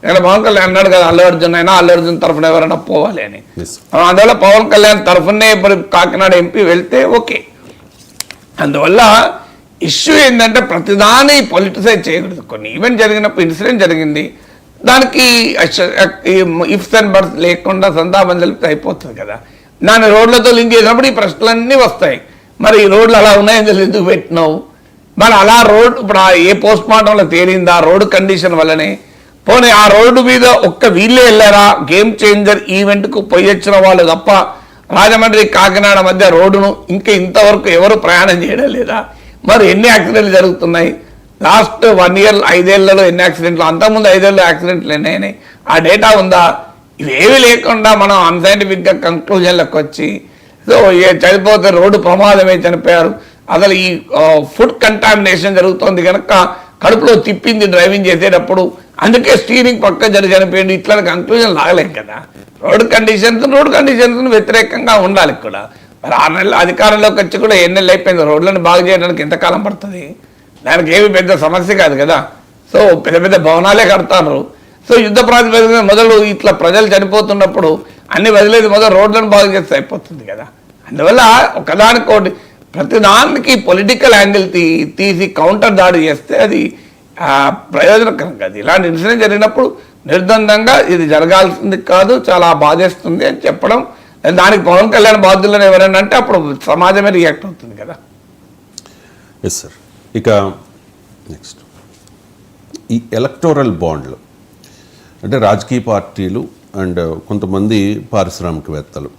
ఇక్కడ పవన్ కళ్యాణ్ అన్నాడు కదా అల్లు అర్జున్ అయినా అల్లు అర్జున్ తరఫున ఎవరైనా పోవాలి అని. అందువల్ల పవన్ కళ్యాణ్ తరఫునే ఇప్పుడు కాకినాడ ఎంపీ వెళ్తే ఓకే. అందువల్ల ఇష్యూ ఏంటంటే ప్రతిదాని పొలిటిసైజ్ చేయకూడదు. కొన్ని ఈవెంట్ జరిగినప్పుడు ఇన్సిడెంట్ జరిగింది, దానికి ఇఫ్స్ అండ్ బర్త్ లేకుండా సంతాపం తెలిపితే అయిపోతుంది కదా. దాన్ని రోడ్లతో లింక్ చేసినప్పుడు ఈ ప్రశ్నలన్నీ వస్తాయి. మరి ఈ రోడ్లు అలా ఉన్నాయని తెలిసి ఎందుకు పెట్టినావు, మరి అలా రోడ్ ఇప్పుడు ఏ పోస్ట్ మార్టంలో తేలిందా రోడ్డు కండిషన్ వల్లనే, పోనీ ఆ రోడ్డు మీద ఒక్క వీళ్ళే వెళ్ళారా, గేమ్ చేంజర్ ఈవెంట్కు పోయి వచ్చిన వాళ్ళు తప్ప రాజమండ్రి కాకినాడ మధ్య రోడ్డును ఇంకా ఇంతవరకు ఎవరు ప్రయాణం చేయడం లేదా. మరి ఎన్ని యాక్సిడెంట్లు జరుగుతున్నాయి లాస్ట్ 1 year 5 ఏళ్లలో ఎన్ని యాక్సిడెంట్లు, అంతకుముందు 5 ఏళ్ళు యాక్సిడెంట్లు ఎన్నైనాయి, ఆ డేటా ఉందా? ఇవేవి లేకుండా మనం అన్సైంటిఫిక్గా కంక్లూజన్లకు వచ్చి సో చనిపోతే రోడ్డు ప్రమాదమే చనిపోయారు, అసలు ఈ ఫుడ్ కంటామినేషన్ జరుగుతుంది కనుక కడుపులో తిప్పింది డ్రైవింగ్ చేసేటప్పుడు, అందుకే స్టీరింగ్ పక్క చనిపోయింది, ఇట్లా కంక్లూజన్ లాగలేం కదా. రోడ్ కండిషన్స్ వ్యతిరేకంగా ఉండాలి కూడా. మరి 6 నెలలు అధికారంలోకి వచ్చి కూడా 7 నెలలు అయిపోయింది, రోడ్లను బాగు చేయడానికి ఎంతకాలం పడుతుంది? దానికి ఏమి పెద్ద సమస్య కాదు కదా. సో పెద్ద పెద్ద భవనాలే కడతారు. సో యుద్ధ ప్రాతిపదికన మొదలు ఇట్లా ప్రజలు చనిపోతున్నప్పుడు అన్ని వదిలేదు మొదలు రోడ్లను బాగు చేస్తే అయిపోతుంది కదా. అందువల్ల ఒకదానికోటి ప్రతిదానికి పొలిటికల్ యాంగిల్ తీసి కౌంటర్ దాడి చేస్తే అది ప్రయోజనకరం కాదు. ఇలాంటి ఇన్సిడెంట్ జరిగినప్పుడు నిర్ద్వందంగా ఇది జరగాల్సింది కాదు, చాలా బాధేస్తుంది అని చెప్పడం, దానికి పవన్ కళ్యాణ్ బాధ్యులను ఎవరైనా అంటే అప్పుడు సమాజమే రియాక్ట్ అవుతుంది కదా. Yes sir. ఇక నెక్స్ట్ ఈ ఎలక్టోరల్ బాండ్లు అంటే రాజకీయ పార్టీలు అండ్ కొంతమంది పారిశ్రామికవేత్తలు